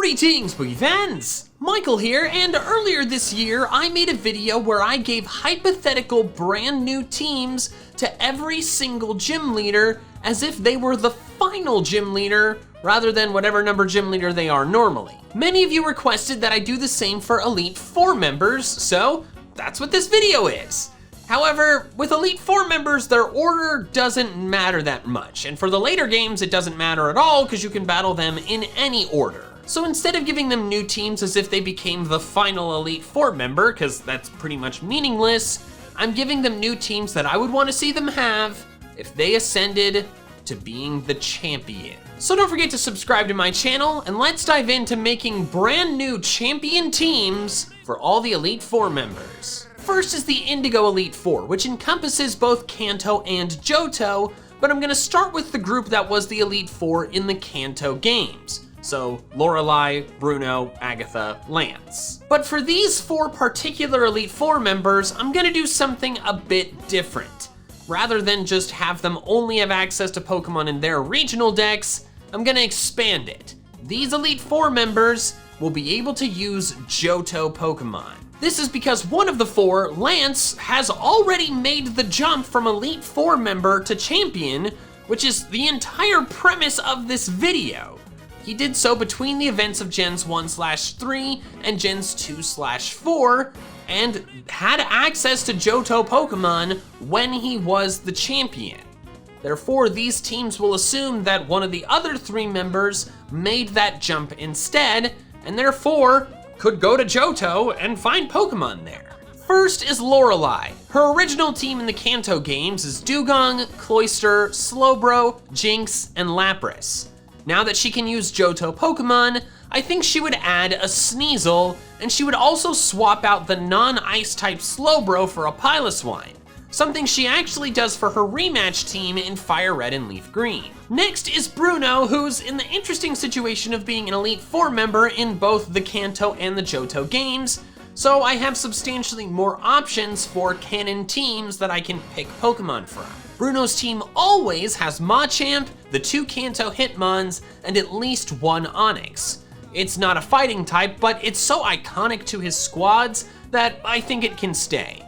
Greetings, Boogie fans! Michael here, and earlier this year I made a video where I gave hypothetical brand new teams to every single gym leader as if they were the final gym leader rather than whatever number gym leader they are normally. Many of you requested that I do the same for Elite 4 members, so that's what this video is. However, with Elite 4 members, their order doesn't matter that much, and for the later games it doesn't matter at all because you can battle them in any order. So instead of giving them new teams as if they became the final Elite 4 member, because that's pretty much meaningless, I'm giving them new teams that I would want to see them have if they ascended to being the champion. So don't forget to subscribe to my channel, and let's dive into making brand new champion teams for all the Elite 4 members. First is the Indigo Elite 4, which encompasses both Kanto and Johto, but I'm gonna start with the group that was the Elite 4 in the Kanto games. So Lorelei, Bruno, Agatha, Lance. But for these 4 particular Elite 4 members, I'm gonna do something a bit different. Rather than just have them only have access to Pokemon in their regional decks, I'm gonna expand it. These Elite 4 members will be able to use Johto Pokemon. This is because one of the 4, Lance, has already made the jump from Elite 4 member to champion, which is the entire premise of this video. He did so between the events of Gens 1/3 and Gens 2/4, and had access to Johto Pokemon when he was the champion. Therefore, these teams will assume that one of the other 3 members made that jump instead, and therefore could go to Johto and find Pokemon there. First is Lorelei. Her original team in the Kanto games is Dugong, Cloyster, Slowbro, Jinx, and Lapras. Now that she can use Johto Pokemon, I think she would add a Sneasel, and she would also swap out the non-ice type Slowbro for a Piloswine, something she actually does for her rematch team in Fire Red and Leaf Green. Next is Bruno, who's in the interesting situation of being an Elite 4 member in both the Kanto and the Johto games, so I have substantially more options for canon teams that I can pick Pokemon from. Bruno's team always has Machamp, the 2 Kanto Hitmons, and at least 1 Onix. It's not a fighting type, but it's so iconic to his squads that I think it can stay.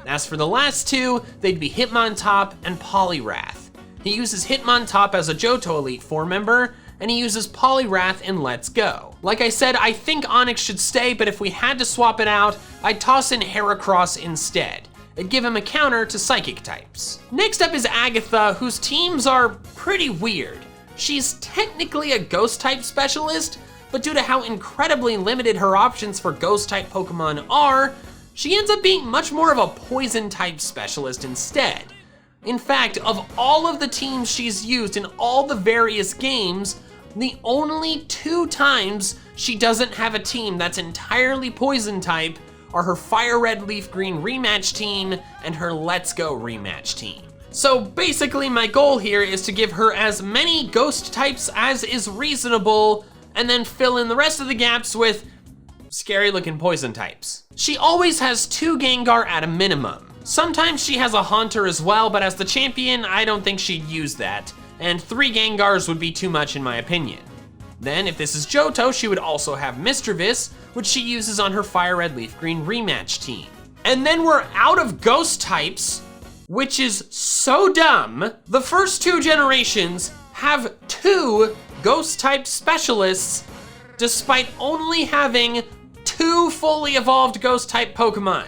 As for the last 2, they'd be Hitmontop and Poliwrath. He uses Hitmontop as a Johto Elite 4 member, and he uses Poliwrath in Let's Go. Like I said, I think Onix should stay, but if we had to swap it out, I'd toss in Heracross instead. It'd give him a counter to Psychic types. Next up is Agatha, whose teams are pretty weird. She's technically a Ghost type specialist, but due to how incredibly limited her options for Ghost type Pokemon are, she ends up being much more of a Poison type specialist instead. In fact, of all of the teams she's used in all the various games, the only 2 times she doesn't have a team that's entirely Poison type are her Fire Red Leaf Green rematch team and her Let's Go rematch team. So basically my goal here is to give her as many Ghost types as is reasonable, and then fill in the rest of the gaps with scary looking Poison types. She always has 2 Gengar at a minimum. Sometimes she has a Haunter as well, but as the champion, I don't think she'd use that, and 3 Gengars would be too much in my opinion. Then, if this is Johto, she would also have Mischievous, which she uses on her Fire Red Leaf Green rematch team. And then we're out of Ghost types, which is so dumb. The first 2 generations have 2 Ghost type specialists, despite only having 2 fully evolved Ghost type Pokemon.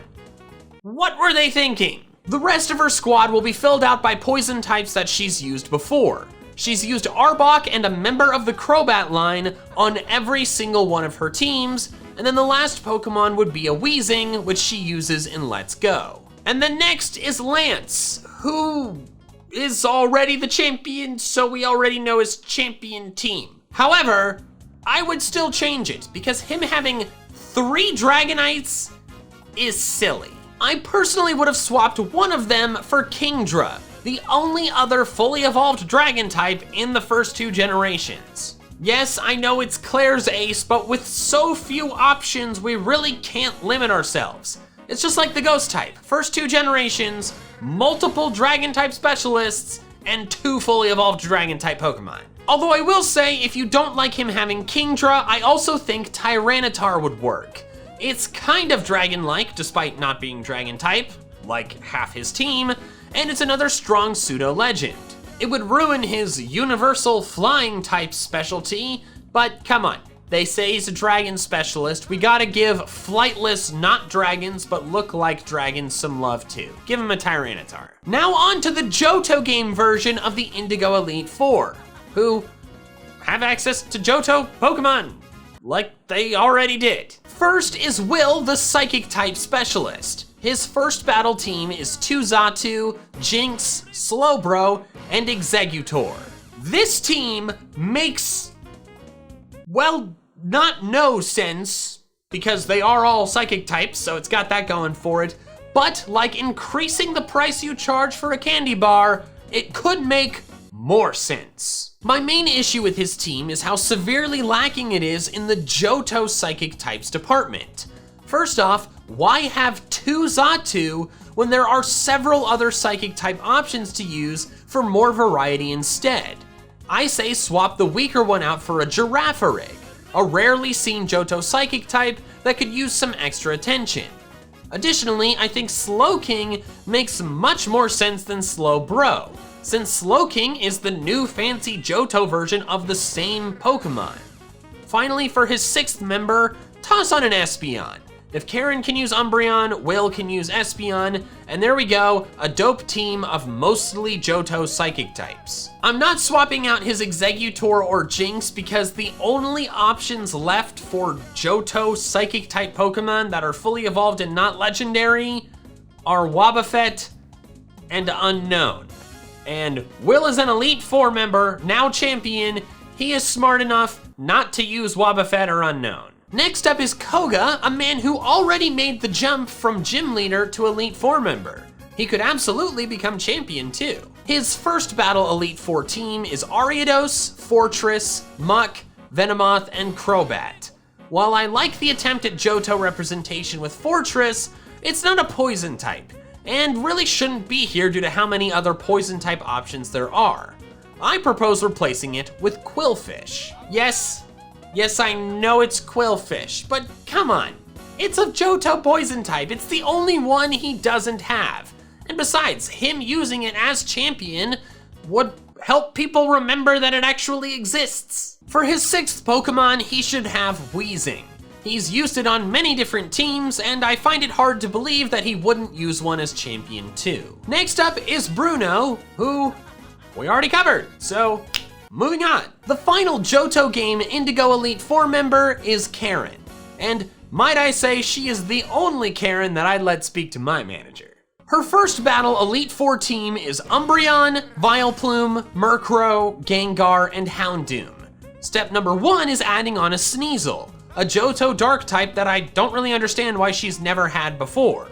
What were they thinking? The rest of her squad will be filled out by Poison types that she's used before. She's used Arbok and a member of the Crobat line on every single one of her teams, and then the last Pokemon would be a Weezing, which she uses in Let's Go. And then next is Lance, who is already the champion, so we already know his champion team. However, I would still change it, because him having 3 Dragonites is silly. I personally would have swapped one of them for Kingdra, the only other fully evolved dragon type in the first 2 generations. Yes, I know it's Claire's ace, but with so few options, we really can't limit ourselves. It's just like the Ghost type. First 2 generations, multiple dragon type specialists, and 2 fully evolved dragon type Pokemon. Although I will say, if you don't like him having Kingdra, I also think Tyranitar would work. It's kind of dragon-like, despite not being dragon type, like half his team, and it's another strong pseudo-legend. It would ruin his universal flying type specialty, but come on. They say he's a dragon specialist. We gotta give flightless, not dragons, but look like dragons some love too. Give him a Tyranitar. Now on to the Johto game version of the Indigo Elite Four, who have access to Johto Pokemon, like they already did. First is Will, the Psychic type specialist. His first battle team is 2 Xatu, Jinx, Slowbro, and Exeggutor. This team makes, well, not no sense, because they are all Psychic types, so it's got that going for it. But like increasing the price you charge for a candy bar, it could make more sense. My main issue with his team is how severely lacking it is in the Johto Psychic types department. First off, why have 2 Xatu when there are several other Psychic type options to use for more variety instead? I say swap the weaker one out for a Girafarig, a rarely seen Johto Psychic type that could use some extra attention. Additionally, I think Slowking makes much more sense than Slowbro, since Slowking is the new fancy Johto version of the same Pokemon. Finally, for his 6th member, toss on an Espeon. If Karen can use Umbreon, Will can use Espeon, and there we go, a dope team of mostly Johto Psychic types. I'm not swapping out his Exeggutor or Jinx because the only options left for Johto Psychic type Pokemon that are fully evolved and not legendary are Wobbuffet and Unknown. And Will is an Elite Four member, now champion. He is smart enough not to use Wobbuffet or Unknown. Next up is Koga, a man who already made the jump from Gym Leader to Elite Four member. He could absolutely become champion too. His first battle Elite Four team is Ariados, Fortress, Muck, Venomoth, and Crobat. While I like the attempt at Johto representation with Fortress, it's not a poison type, and really shouldn't be here due to how many other poison type options there are. I propose replacing it with Quillfish. Yes, I know it's Quillfish, but come on. It's a Johto poison type. It's the only one he doesn't have. And besides, him using it as champion would help people remember that it actually exists. For his 6th Pokemon, he should have Wheezing. He's used it on many different teams, and I find it hard to believe that he wouldn't use one as champion too. Next up is Bruno, who we already covered, so moving on. The final Johto game Indigo Elite Four member is Karen, and might I say she is the only Karen that I'd let speak to my manager. Her first battle Elite Four team is Umbreon, Vileplume, Murkrow, Gengar, and Houndoom. Step number 1 is adding on a Sneasel, a Johto Dark type that I don't really understand why she's never had before.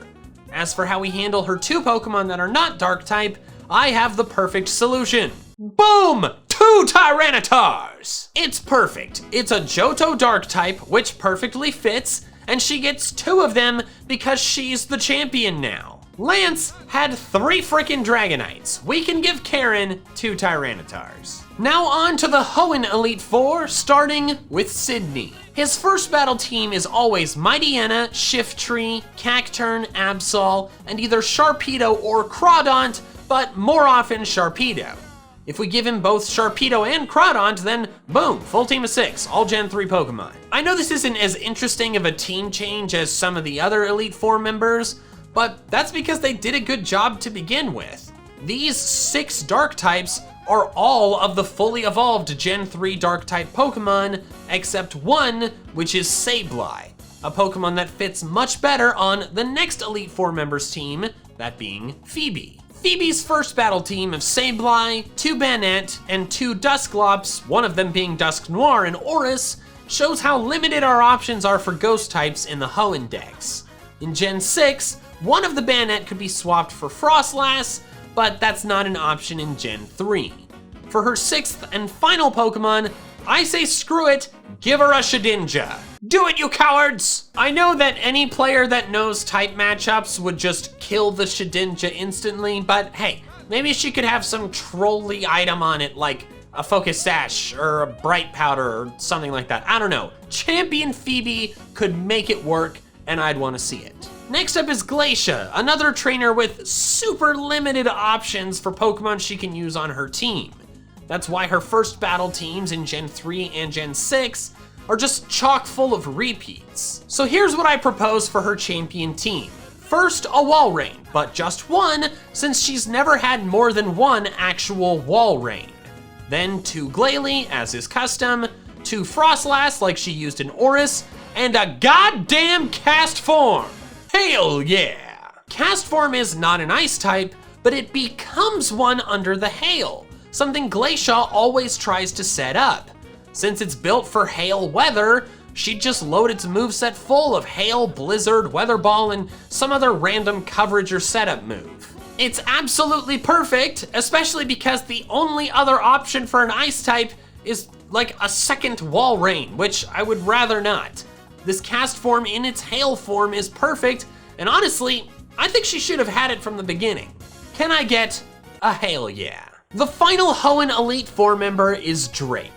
As for how we handle her 2 Pokemon that are not Dark type, I have the perfect solution. Boom! 2 Tyranitars! It's perfect. It's a Johto Dark type, which perfectly fits, and she gets 2 of them because she's the champion now. Lance had 3 frickin' Dragonites. We can give Karen 2 Tyranitars. Now on to the Hoenn Elite Four, starting with Sydney. His first battle team is always Mightyena, Shiftry, Cacturn, Absol, and either Sharpedo or Crawdaunt, but more often Sharpedo. If we give him both Sharpedo and Crawdaunt, then boom, full team of 6, all Gen 3 Pokemon. I know this isn't as interesting of a team change as some of the other Elite Four members, but that's because they did a good job to begin with. These 6 Dark types are all of the fully evolved Gen 3 Dark type Pokemon, except one, which is Sableye, a Pokemon that fits much better on the next Elite Four members team, that being Phoebe. Phoebe's first battle team of Sableye, 2 Banette, and 2 Dusclops, one of them being Dusknoir and Oris, shows how limited our options are for ghost types in the Hoenn decks. In Gen 6, one of the Banette could be swapped for Frostlass, but that's not an option in Gen 3. For her 6th and final Pokemon, I say screw it, give her a Shedinja. Do it, you cowards! I know that any player that knows type matchups would just kill the Shedinja instantly, but hey, maybe she could have some trolly item on it like a focus sash or a bright powder or something like that. I don't know. Champion Phoebe could make it work, and I'd want to see it. Next up is Glacia, another trainer with super limited options for Pokemon she can use on her team. That's why her first battle teams in Gen 3 and Gen 6 are just chock full of repeats. So here's what I propose for her champion team. First, a Walrein, but just one, since she's never had more than one actual Walrein. Then 2 Glalie, as is custom, 2 Frostlass like she used in Oris, and a goddamn Cast Form! Hell yeah! Cast Form is not an ice type, but it becomes one under the Hail, something Glacia always tries to set up. Since it's built for Hail weather, she'd just load its moveset full of Hail, Blizzard, Weather Ball, and some other random coverage or setup move. It's absolutely perfect, especially because the only other option for an ice type is like a second Walrein, which I would rather not. This Cast Form in its Hail form is perfect, and honestly, I think she should have had it from the beginning. Can I get a Hail yeah? The final Hoenn Elite Four member is Drake.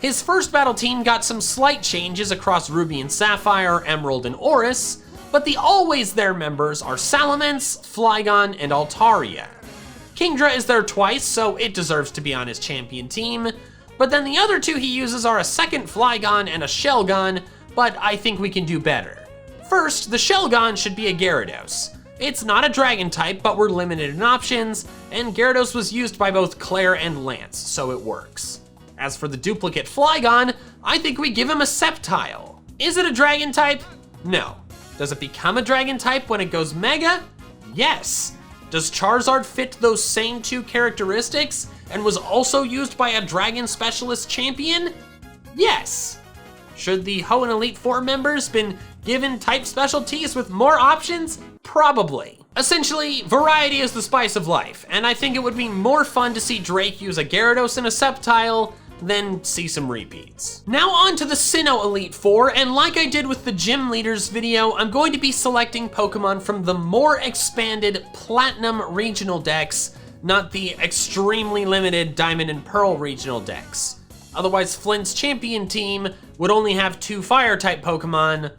His first battle team got some slight changes across Ruby and Sapphire, Emerald and Oris, but the always there members are Salamence, Flygon, and Altaria. Kingdra is there twice, so it deserves to be on his champion team, but then the other 2 he uses are a second Flygon and a Shelgon, but I think we can do better. First, the Shelgon should be a Gyarados. It's not a dragon type, but we're limited in options, and Gyarados was used by both Claire and Lance, so it works. As for the duplicate Flygon, I think we give him a Sceptile. Is it a dragon type? No. Does it become a dragon type when it goes Mega? Yes. Does Charizard fit those same 2 characteristics and was also used by a dragon specialist champion? Yes. Should the Hoenn Elite Four members been given type specialties with more options? Probably. Essentially, variety is the spice of life, and I think it would be more fun to see Drake use a Gyarados and a Sceptile than see some repeats. Now on to the Sinnoh Elite Four, and like I did with the Gym Leaders video, I'm going to be selecting Pokemon from the more expanded Platinum Regional Dex, not the extremely limited Diamond and Pearl Regional Dex. Otherwise, Flint's champion team would only have 2 Fire-type Pokemon,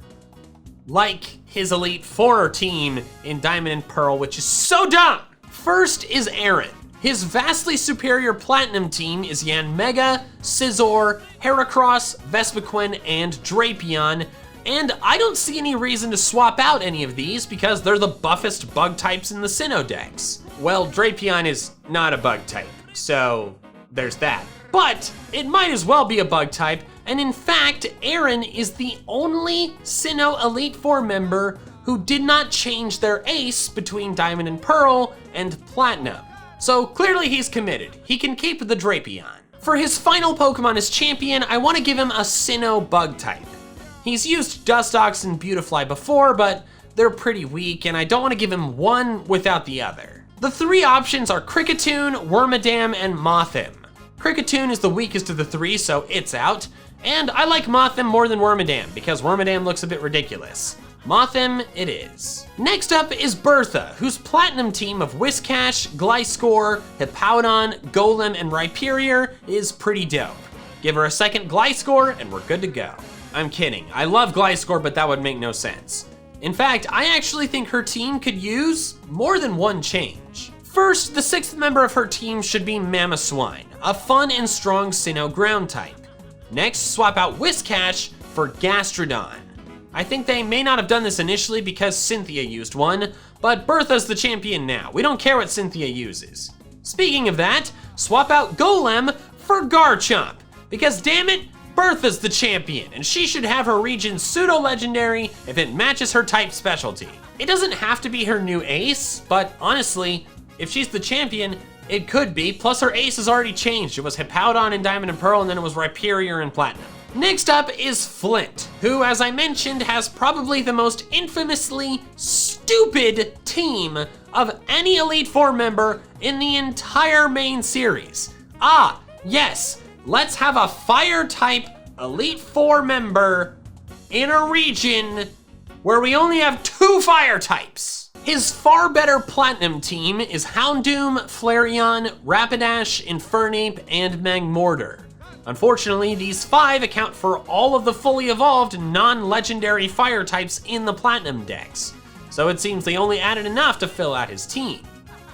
like his Elite Four team in Diamond and Pearl, which is so dumb! First is Aaron. His vastly superior Platinum team is Yanmega, Scizor, Heracross, Vespiquen, and Drapion, and I don't see any reason to swap out any of these because they're the buffest bug types in the Sinnoh Dex. Well, Drapion is not a bug type, so there's that. But it might as well be a bug type, and in fact, Aaron is the only Sinnoh Elite Four member who did not change their ace between Diamond and Pearl and Platinum. So clearly he's committed. He can keep the Drapion. For his final Pokemon as champion, I want to give him a Sinnoh bug type. He's used Dustox and Beautifly before, but they're pretty weak, and I don't want to give him one without the other. The 3 options are Kricketune, Wormadam, and Mothim. Kricketune is the weakest of the 3, so it's out. And I like Mothim more than Wormadam, because Wormadam looks a bit ridiculous. Mothim it is. Next up is Bertha, whose Platinum team of Whiscash, Gliscor, Hippowdon, Golem, and Rhyperior is pretty dope. Give her a second Gliscor, and we're good to go. I'm kidding, I love Gliscor, but that would make no sense. In fact, I actually think her team could use more than one change. First, the 6th member of her team should be Mamoswine, a fun and strong Sinnoh ground type. Next, swap out Whiscash for Gastrodon. I think they may not have done this initially because Cynthia used one, but Bertha's the champion now. We don't care what Cynthia uses. Speaking of that, swap out Golem for Garchomp, because damn it, Bertha's the champion, and she should have her region pseudo-legendary if it matches her type specialty. It doesn't have to be her new ace, but honestly, if she's the champion, it could be, plus her ace has already changed. It was Hippowdon in Diamond and Pearl, and then it was Rhyperior in Platinum. Next up is Flint, who, as I mentioned, has probably the most infamously stupid team of any Elite Four member in the entire main series. Ah, yes, let's have a Fire-type Elite Four member in a region where we only have 2 Fire types. His far better Platinum team is Houndoom, Flareon, Rapidash, Infernape, and Magmortar. Unfortunately, these 5 account for all of the fully evolved non-legendary fire types in the Platinum decks, so it seems they only added enough to fill out his team.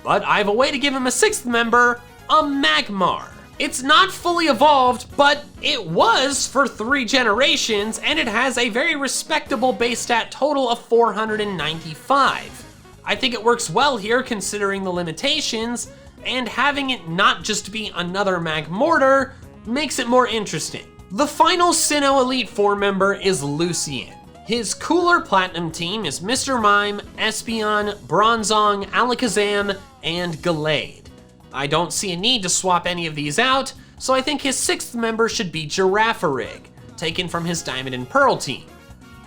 But I have a way to give him a 6th member, a Magmar. It's not fully evolved, but it was for 3 generations, and it has a very respectable base stat total of 495. I think it works well here considering the limitations, and having it not just be another Magmortar makes it more interesting. The final Sinnoh Elite Four member is Lucian. His cooler Platinum team is Mr. Mime, Espeon, Bronzong, Alakazam, and Gallade. I don't see a need to swap any of these out, so I think his 6th member should be Girafarig, taken from his Diamond and Pearl team.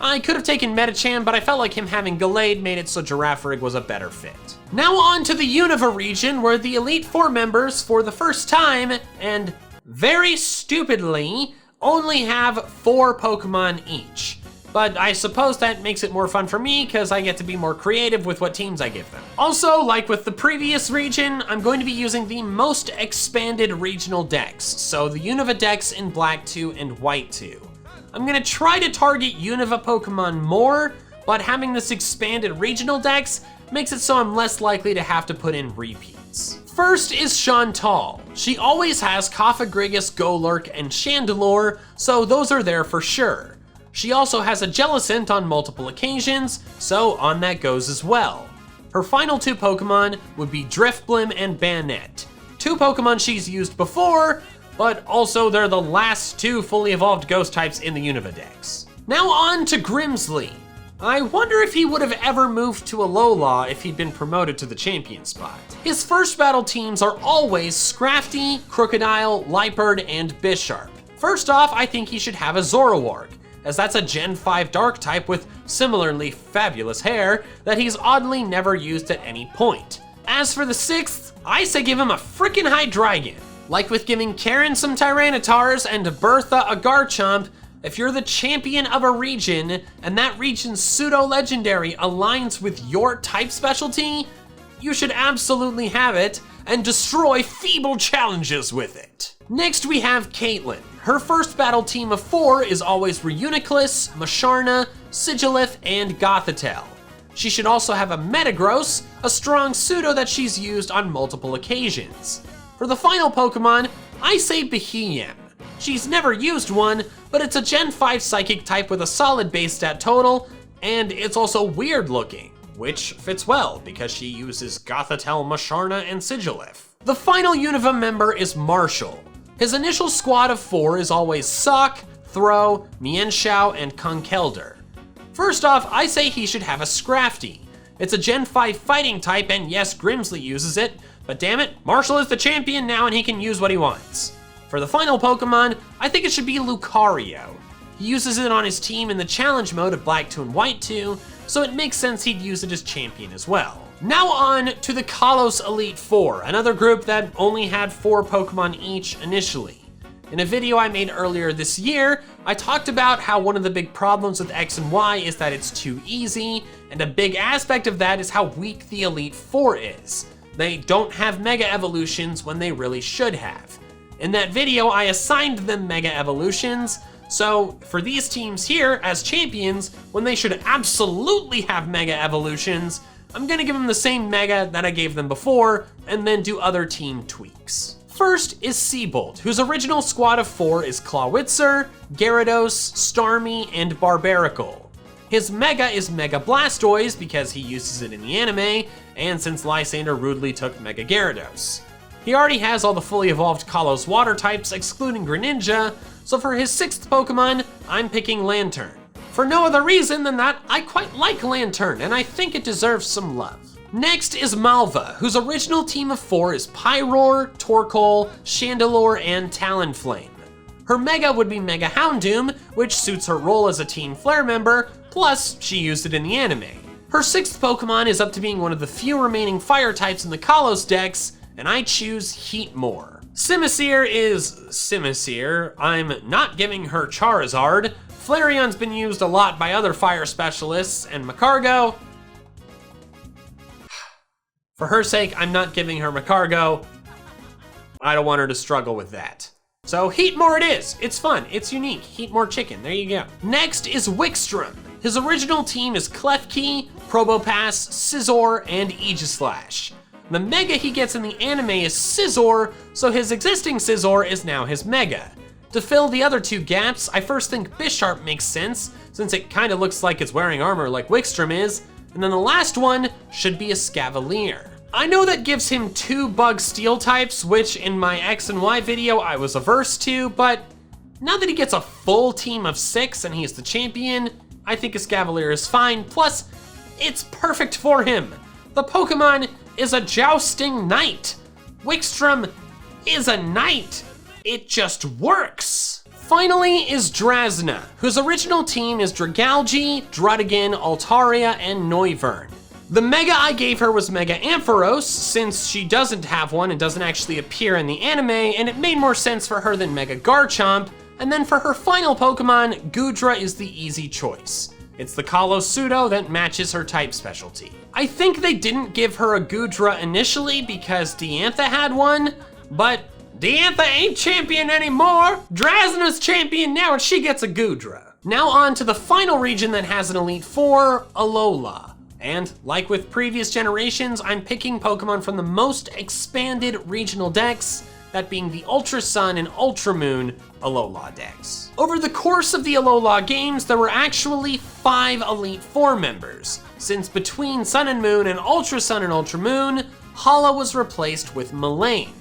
I could have taken Metachan, but I felt like him having Gallade made it so Girafarig was a better fit. Now on to the Unova region, where the Elite Four members, for the first time, and very stupidly, only have 4 Pokemon each. But I suppose that makes it more fun for me because I get to be more creative with what teams I give them. Also, like with the previous region, I'm going to be using the most expanded regional decks, so the Unova decks in Black 2 and White 2. I'm gonna try to target Unova Pokemon more, but having this expanded regional decks makes it so I'm less likely to have to put in repeats. First is Chantal. She always has Cofagrigus, Golurk, and Chandelure, so those are there for sure. She also has a Jellicent on multiple occasions, so on that goes as well. Her final 2 Pokemon would be Drifblim and Banette. 2 Pokemon she's used before, but also they're the last 2 fully evolved ghost types in the Unova decks. Now on to Grimsley. I wonder if he would have ever moved to Alola if he'd been promoted to the champion spot. His first battle teams are always Scrafty, Crocodile, Liepard, and Bisharp. First off, I think he should have a Zoroark, as that's a Gen 5 Dark type with similarly fabulous hair that he's oddly never used at any point. As for the 6th, I say give him a frickin' Hydreigon. Like with giving Karen some Tyrannitars and Bertha a Garchomp, if you're the champion of a region and that region's pseudo-legendary aligns with your type specialty, you should absolutely have it and destroy feeble challenges with it. Next we have Caitlyn. Her first battle team of 4 is always Reuniclus, Musharna, Sigilith, and Gothitelle. She should also have a Metagross, a strong pseudo that she's used on multiple occasions. For the final Pokemon, I say Beheeyem. She's never used one, but it's a Gen 5 Psychic type with a solid base stat total, and it's also weird looking, which fits well because she uses Gothitelle, Musharna, and Sigilith. The final Unova member is Marshall. His initial squad of 4 is always Sock, Throw, Mienshao, and Conkeldurr. First off, I say he should have a Scrafty. It's a Gen 5 fighting type, and yes, Grimsley uses it, but damn it, Marshall is the champion now and he can use what he wants. For the final Pokemon, I think it should be Lucario. He uses it on his team in the challenge mode of Black 2 and White 2, so it makes sense he'd use it as champion as well. Now on to the Kalos Elite Four, another group that only had 4 Pokemon each initially. In a video I made earlier this year, I talked about how one of the big problems with X and Y is that it's too easy, and a big aspect of that is how weak the Elite Four is. They don't have Mega Evolutions when they really should have. In that video, I assigned them Mega Evolutions, so for these teams here as champions, when they should absolutely have Mega Evolutions, I'm gonna give them the same Mega that I gave them before, and then do other team tweaks. First is Seabolt, whose original squad of 4 is Clawitzer, Gyarados, Starmie, and Barbaracle. His Mega is Mega Blastoise because he uses it in the anime, and since Lysander rudely took Mega Gyarados. He already has all the fully evolved Kalos water types, excluding Greninja, so for his 6th Pokemon, I'm picking Lantern. For no other reason than that I quite like Lantern, and I think it deserves some love. Next is Malva, whose original team of 4 is Pyroar, Torkoal, Chandelure, and Talonflame. Her Mega would be Mega Houndoom, which suits her role as a Team Flare member, plus she used it in the anime. Her 6th Pokemon is up to being one of the few remaining fire types in the Kalos decks, and I choose Heatmore. Simicer is Simicer. I'm not giving her Charizard. Flareon's been used a lot by other fire specialists, and Macargo, For her sake, I'm not giving her Macargo. I don't want her to struggle with that. So Heatmore it is. It's fun, it's unique. Heatmore chicken, there you go. Next is Wickstrom. His original team is Klefki, Probopass, Scizor, and Aegislash. The Mega he gets in the anime is Scizor, so his existing Scizor is now his Mega. To fill the other two gaps, I first think Bisharp makes sense, since it kinda looks like it's wearing armor like Wickstrom is, and then the last one should be a Scavalier. I know that gives him 2 bug steel types, which in my X and Y video I was averse to, but now that he gets a full team of 6 and he's the champion, I think a Scavalier is fine, plus it's perfect for him. The Pokemon is a jousting knight. Wickstrom is a knight. It just works. Finally is Drasna, whose original team is Dragalge, Druddigan, Altaria, and Noivern. The Mega I gave her was Mega Ampharos, since she doesn't have one and doesn't actually appear in the anime, and it made more sense for her than Mega Garchomp. And then for her final Pokemon, Goodra is the easy choice. It's the Colosudo that matches her type specialty. I think they didn't give her a Goodra initially because Diantha had one, but Diantha ain't champion anymore. Drasna's champion now and she gets a Goodra. Now on to the final region that has an Elite Four, Alola. And like with previous generations, I'm picking Pokemon from the most expanded regional decks, that being the Ultra Sun and Ultra Moon Alola decks. Over the course of the Alola games, there were actually 5 Elite Four members, since between Sun and Moon and Ultra Sun and Ultra Moon, Hala was replaced with Mullane.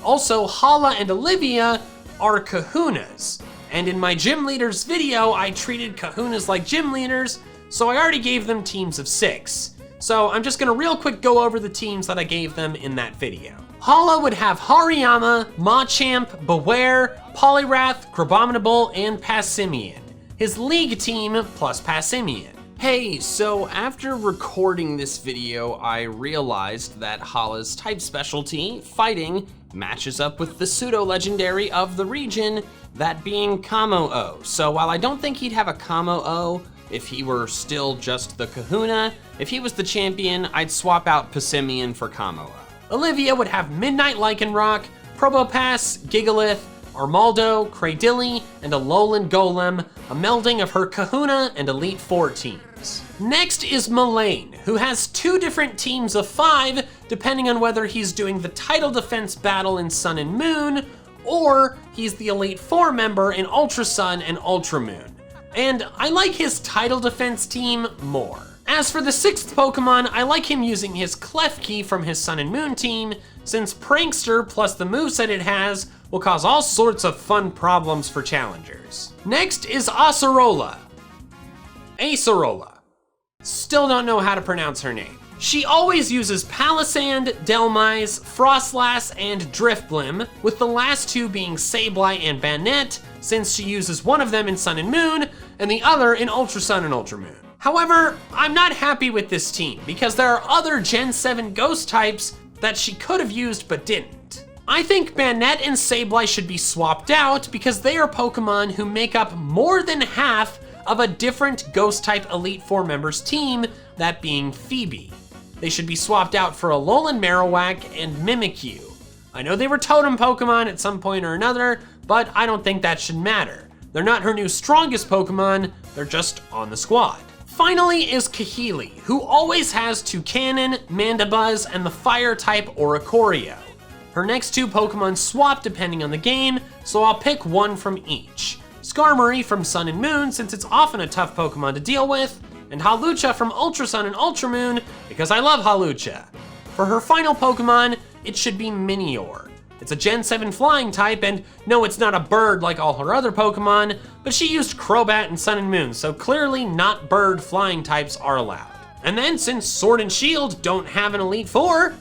Also, Hala and Olivia are Kahunas, and in my gym leaders video, I treated Kahunas like gym leaders, so I already gave them teams of 6. So I'm just gonna real quick go over the teams that I gave them in that video. Hala would have Hariyama, Machamp, Beware, Poliwrath, Crabominable, and Passimian. His league team plus Passimian. Hey, so after recording this video, I realized that Hala's type specialty, fighting, matches up with the pseudo-legendary of the region, that being Kamo-O. So while I don't think he'd have a Kamo-O if he were still just the Kahuna, if he was the champion, I'd swap out Passimian for Kamo-O. Olivia would have Midnight Lycanroc, Probopass, Gigalith, Armaldo, Cradily, and a Alolan Golem, a melding of her Kahuna and Elite Four teams. Next is Mullane, who has 2 different teams of 5, depending on whether he's doing the title defense battle in Sun and Moon, or he's the Elite Four member in Ultra Sun and Ultra Moon. And I like his title defense team more. As for the 6th Pokemon, I like him using his Klefki from his Sun and Moon team, since Prankster plus the moveset it has will cause all sorts of fun problems for challengers. Next is Acerola. Acerola. Still don't know how to pronounce her name. She always uses Palisand, Delmise, Frostlass, and Drifblim, with the last 2 being Sableye and Banette, since she uses one of them in Sun and Moon, and the other in Ultra Sun and Ultra Moon. However, I'm not happy with this team, because there are other Gen 7 ghost types that she could have used but didn't. I think Banette and Sableye should be swapped out because they are Pokemon who make up more than half of a different ghost type Elite Four members team, that being Phoebe. They should be swapped out for Alolan Marowak and Mimikyu. I know they were totem Pokemon at some point or another, but I don't think that should matter. They're not her new strongest Pokemon, they're just on the squad. Finally is Kahili, who always has Toucannon, Mandibuzz, and the fire type Oricorio. Her next 2 Pokemon swap depending on the game, so I'll pick one from each. Skarmory from Sun and Moon, since it's often a tough Pokemon to deal with, and Hawlucha from Ultra Sun and Ultra Moon, because I love Hawlucha. For her final Pokemon, it should be Minior. It's a Gen 7 flying type, and no, it's not a bird like all her other Pokemon, but she used Crobat in Sun and Moon, so clearly not bird flying types are allowed. And then, since Sword and Shield don't have an Elite Four,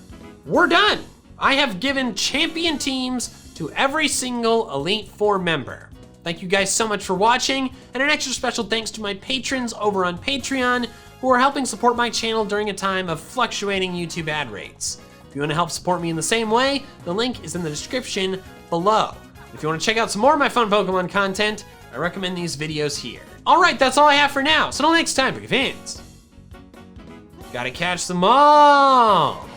we're done. I have given champion teams to every single Elite Four member. Thank you guys so much for watching, and an extra special thanks to my patrons over on Patreon who are helping support my channel during a time of fluctuating YouTube ad rates. If you want to help support me in the same way, the link is in the description below. If you want to check out some more of my fun Pokemon content, I recommend these videos here. Alright, that's all I have for now, so until next time, big fans. Gotta catch them all!